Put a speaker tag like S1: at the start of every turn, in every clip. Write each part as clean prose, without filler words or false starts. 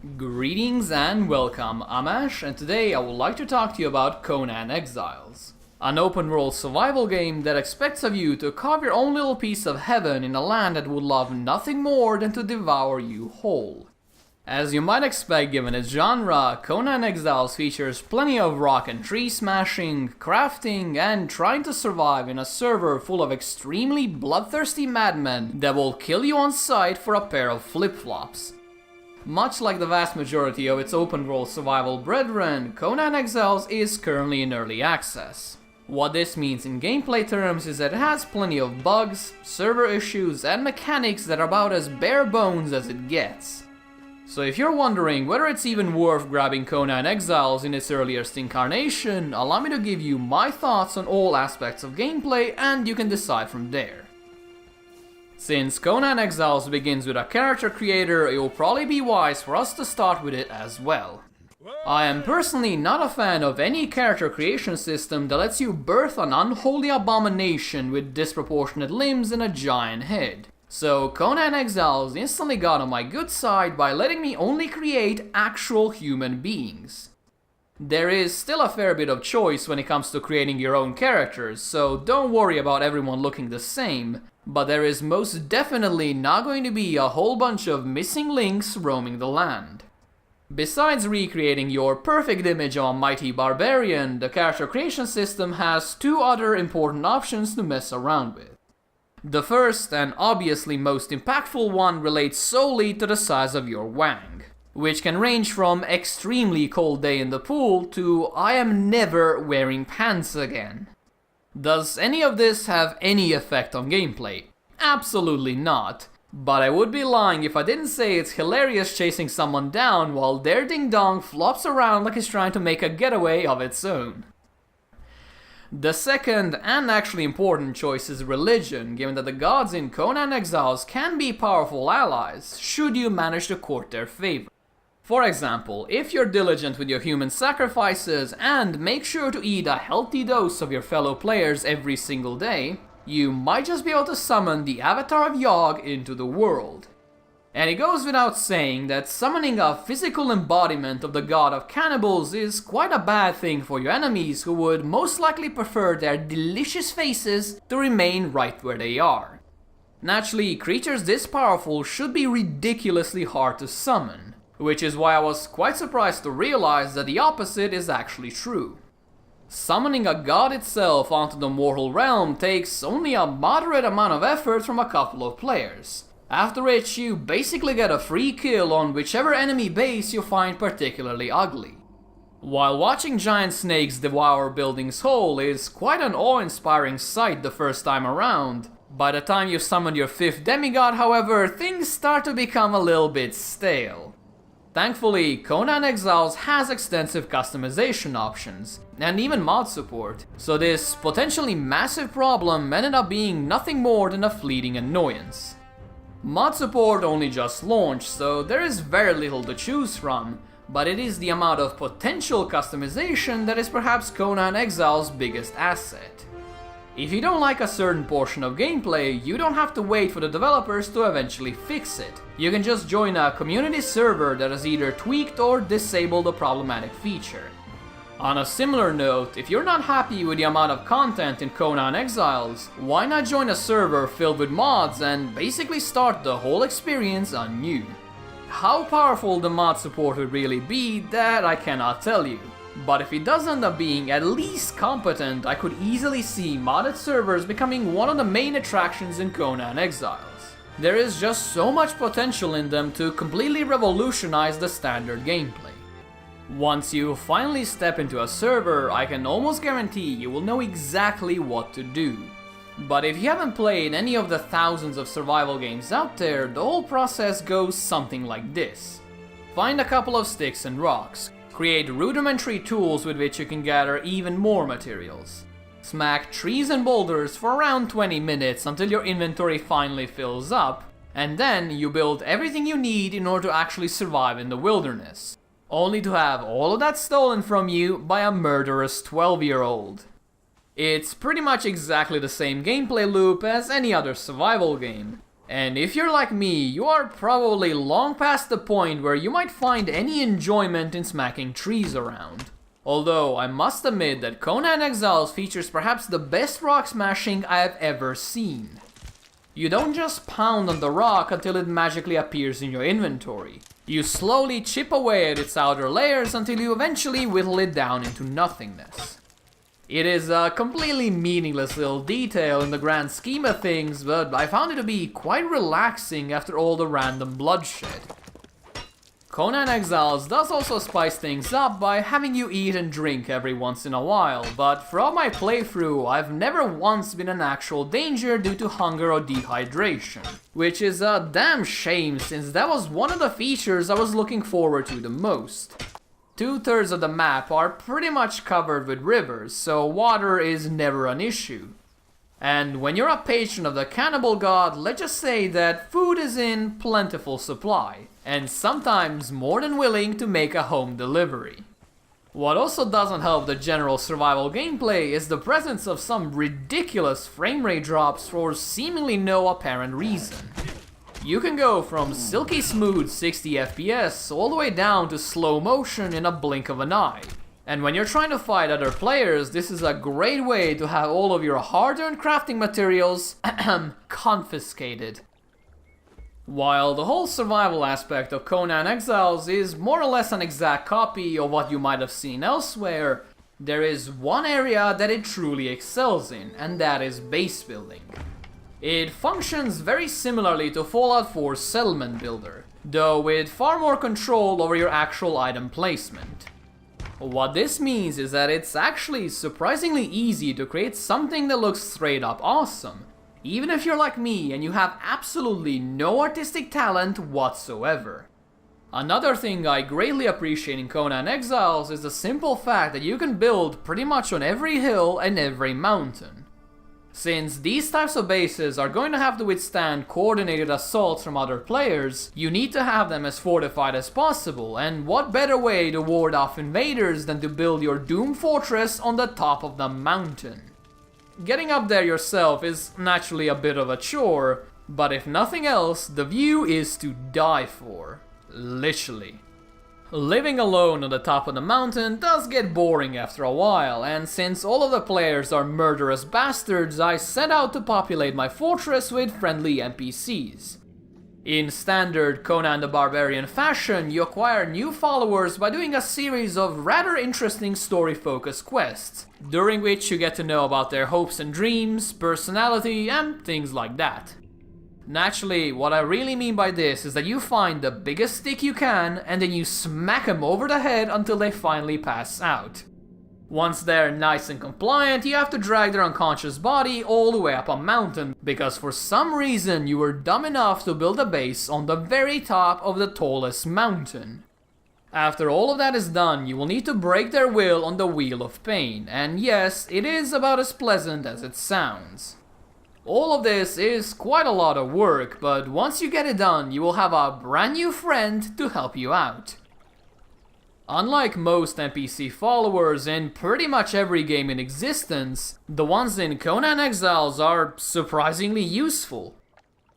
S1: Greetings and welcome, I'm Ash, and today I would like to talk to you about Conan Exiles. An open-world survival game that expects of you to carve your own little piece of heaven in a land that would love nothing more than to devour you whole. As you might expect given its genre, Conan Exiles features plenty of rock and tree smashing, crafting, and trying to survive in a server full of extremely bloodthirsty madmen that will kill you on sight for a pair of flip-flops. Much like the vast majority of its open-world survival brethren, Conan Exiles is currently in early access. What this means in gameplay terms is that it has plenty of bugs, server issues, and mechanics that are about as bare bones as it gets. So if you're wondering whether it's even worth grabbing Conan Exiles in its earliest incarnation, allow me to give you my thoughts on all aspects of gameplay and you can decide from there. Since Conan Exiles begins with a character creator, it will probably be wise for us to start with it as well. I am personally not a fan of any character creation system that lets you birth an unholy abomination with disproportionate limbs and a giant head. So Conan Exiles instantly got on my good side by letting me only create actual human beings. There is still a fair bit of choice when it comes to creating your own characters, so don't worry about everyone looking the same, but there is most definitely not going to be a whole bunch of missing links roaming the land. Besides recreating your perfect image of a mighty barbarian, the character creation system has two other important options to mess around with. The first, and obviously most impactful one, relates solely to the size of your wang, which can range from extremely cold day in the pool to I am never wearing pants again. Does any of this have any effect on gameplay? Absolutely not, but I would be lying if I didn't say it's hilarious chasing someone down while their ding-dong flops around like it's trying to make a getaway of its own. The second, and actually important choice is religion, given that the gods in Conan Exiles can be powerful allies, should you manage to court their favor. For example, if you're diligent with your human sacrifices and make sure to eat a healthy dose of your fellow players every single day, you might just be able to summon the avatar of Yogg into the world. And it goes without saying that summoning a physical embodiment of the god of cannibals is quite a bad thing for your enemies who would most likely prefer their delicious faces to remain right where they are. Naturally, creatures this powerful should be ridiculously hard to summon, which is why I was quite surprised to realize that the opposite is actually true. Summoning a god itself onto the mortal realm takes only a moderate amount of effort from a couple of players, after which you basically get a free kill on whichever enemy base you find particularly ugly. While watching giant snakes devour buildings whole is quite an awe-inspiring sight the first time around, by the time you summon your 5th demigod, however, things start to become a little bit stale. Thankfully, Conan Exiles has extensive customization options, and even mod support, so this potentially massive problem ended up being nothing more than a fleeting annoyance. Mod support only just launched, so there is very little to choose from, but it is the amount of potential customization that is perhaps Conan Exiles' biggest asset. If you don't like a certain portion of gameplay, you don't have to wait for the developers to eventually fix it. You can just join a community server that has either tweaked or disabled a problematic feature. On a similar note, if you're not happy with the amount of content in Conan Exiles, why not join a server filled with mods and basically start the whole experience anew? How powerful the mod support would really be, that I cannot tell you. But if it does end up being at least competent, I could easily see modded servers becoming one of the main attractions in Conan Exiles. There is just so much potential in them to completely revolutionize the standard gameplay. Once you finally step into a server, I can almost guarantee you will know exactly what to do. But if you haven't played any of the thousands of survival games out there, the whole process goes something like this. Find a couple of sticks and rocks. Create rudimentary tools with which you can gather even more materials. Smack trees and boulders for around 20 minutes until your inventory finally fills up, and then you build everything you need in order to actually survive in the wilderness, only to have all of that stolen from you by a murderous 12-year-old. It's pretty much exactly the same gameplay loop as any other survival game, And if you're like me, you are probably long past the point where you might find any enjoyment in smacking trees around. Although, I must admit that Conan Exiles features perhaps the best rock smashing I have ever seen. You don't just pound on the rock until it magically appears in your inventory. You slowly chip away at its outer layers until you eventually whittle it down into nothingness. It is a completely meaningless little detail in the grand scheme of things, but I found it to be quite relaxing after all the random bloodshed. Conan Exiles does also spice things up by having you eat and drink every once in a while, but throughout my playthrough I've never once been in actual danger due to hunger or dehydration. Which is a damn shame, since that was one of the features I was looking forward to the most. 2/3 of the map are pretty much covered with rivers, so water is never an issue. And when you're a patron of the cannibal god, let's just say that food is in plentiful supply, and sometimes more than willing to make a home delivery. What also doesn't help the general survival gameplay is the presence of some ridiculous frame rate drops for seemingly no apparent reason. You can go from silky smooth 60 FPS all the way down to slow motion in a blink of an eye. And when you're trying to fight other players, this is a great way to have all of your hard-earned crafting materials confiscated. While the whole survival aspect of Conan Exiles is more or less an exact copy of what you might have seen elsewhere, there is one area that it truly excels in, and that is base building. It functions very similarly to Fallout 4's Settlement Builder, though with far more control over your actual item placement. What this means is that it's actually surprisingly easy to create something that looks straight up awesome, even if you're like me and you have absolutely no artistic talent whatsoever. Another thing I greatly appreciate in Conan Exiles is the simple fact that you can build pretty much on every hill and every mountain. Since these types of bases are going to have to withstand coordinated assaults from other players, you need to have them as fortified as possible, and what better way to ward off invaders than to build your Doom Fortress on the top of the mountain. Getting up there yourself is naturally a bit of a chore, but if nothing else, the view is to die for. Literally. Living alone on the top of the mountain does get boring after a while, and since all of the players are murderous bastards, I set out to populate my fortress with friendly NPCs. In standard Conan the Barbarian fashion, you acquire new followers by doing a series of rather interesting story-focused quests, during which you get to know about their hopes and dreams, personality, and things like that. Naturally, what I really mean by this is that you find the biggest stick you can and then you smack them over the head until they finally pass out. Once they're nice and compliant, you have to drag their unconscious body all the way up a mountain, because for some reason you were dumb enough to build a base on the very top of the tallest mountain. After all of that is done, you will need to break their will on the Wheel of Pain, and yes, it is about as pleasant as it sounds. All of this is quite a lot of work, but once you get it done, you will have a brand new friend to help you out. Unlike most NPC followers in pretty much every game in existence, the ones in Conan Exiles are surprisingly useful.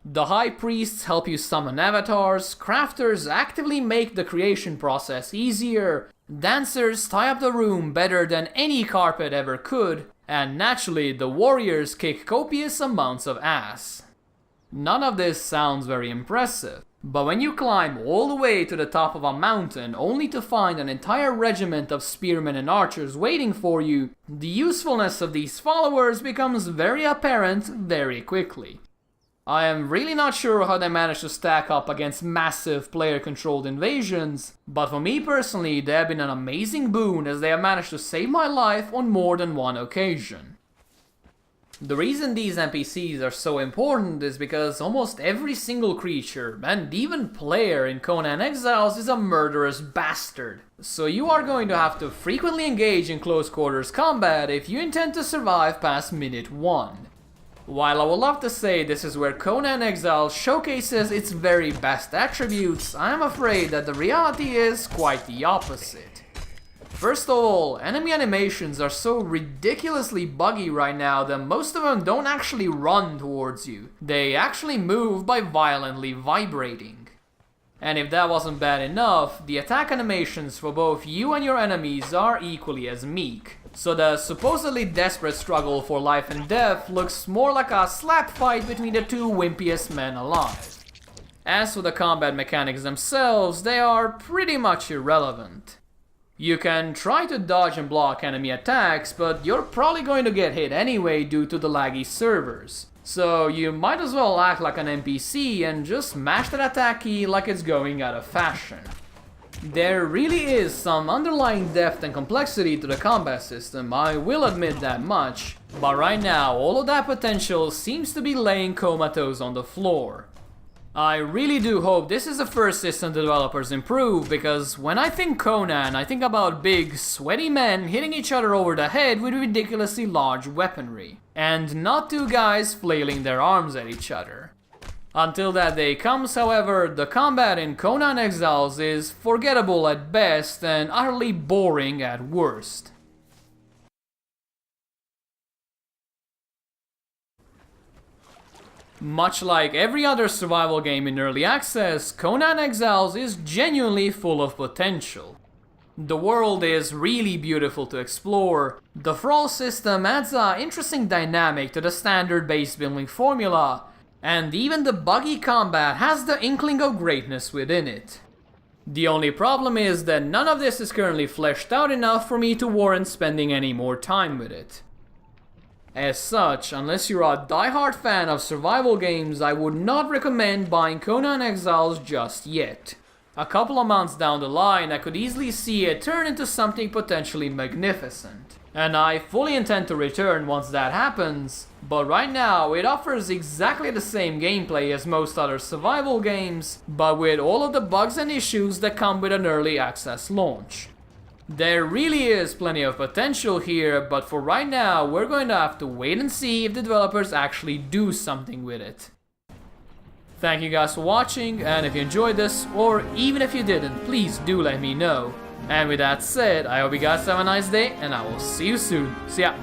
S1: The High Priests help you summon avatars, crafters actively make the creation process easier, dancers tie up the room better than any carpet ever could, and naturally, the warriors kick copious amounts of ass. None of this sounds very impressive, but when you climb all the way to the top of a mountain only to find an entire regiment of spearmen and archers waiting for you, the usefulness of these followers becomes very apparent very quickly. I am really not sure how they managed to stack up against massive player-controlled invasions, but for me personally, they have been an amazing boon as they have managed to save my life on more than one occasion. The reason these NPCs are so important is because almost every single creature, and even player in Conan Exiles, is a murderous bastard. So you are going to have to frequently engage in close quarters combat if you intend to survive past minute 1. While I would love to say this is where Conan Exiles showcases its very best attributes, I am afraid that the reality is quite the opposite. First of all, enemy animations are so ridiculously buggy right now that most of them don't actually run towards you. They actually move by violently vibrating. And if that wasn't bad enough, the attack animations for both you and your enemies are equally as meek. So the supposedly desperate struggle for life and death looks more like a slap fight between the two wimpiest men alive. As for the combat mechanics themselves, they are pretty much irrelevant. You can try to dodge and block enemy attacks, but you're probably going to get hit anyway due to the laggy servers. So you might as well act like an NPC and just mash that attack key like it's going out of fashion. There really is some underlying depth and complexity to the combat system, I will admit that much, but right now all of that potential seems to be laying comatose on the floor. I really do hope this is the first system the developers improve, because when I think Conan, I think about big, sweaty men hitting each other over the head with ridiculously large weaponry, and not two guys flailing their arms at each other. Until that day comes, however, the combat in Conan Exiles is forgettable at best and utterly boring at worst. Much like every other survival game in early access, Conan Exiles is genuinely full of potential. The world is really beautiful to explore, the thrall system adds an interesting dynamic to the standard base building formula, and even the buggy combat has the inkling of greatness within it. The only problem is that none of this is currently fleshed out enough for me to warrant spending any more time with it. As such, unless you're a die-hard fan of survival games, I would not recommend buying Conan Exiles just yet. A couple of months down the line, I could easily see it turn into something potentially magnificent. And I fully intend to return once that happens, but right now it offers exactly the same gameplay as most other survival games, but with all of the bugs and issues that come with an early access launch. There really is plenty of potential here, but for right now we're going to have to wait and see if the developers actually do something with it. Thank you guys for watching, and if you enjoyed this, or even if you didn't, please do let me know. And with that said, I hope you guys have a nice day, and I will see you soon. See ya!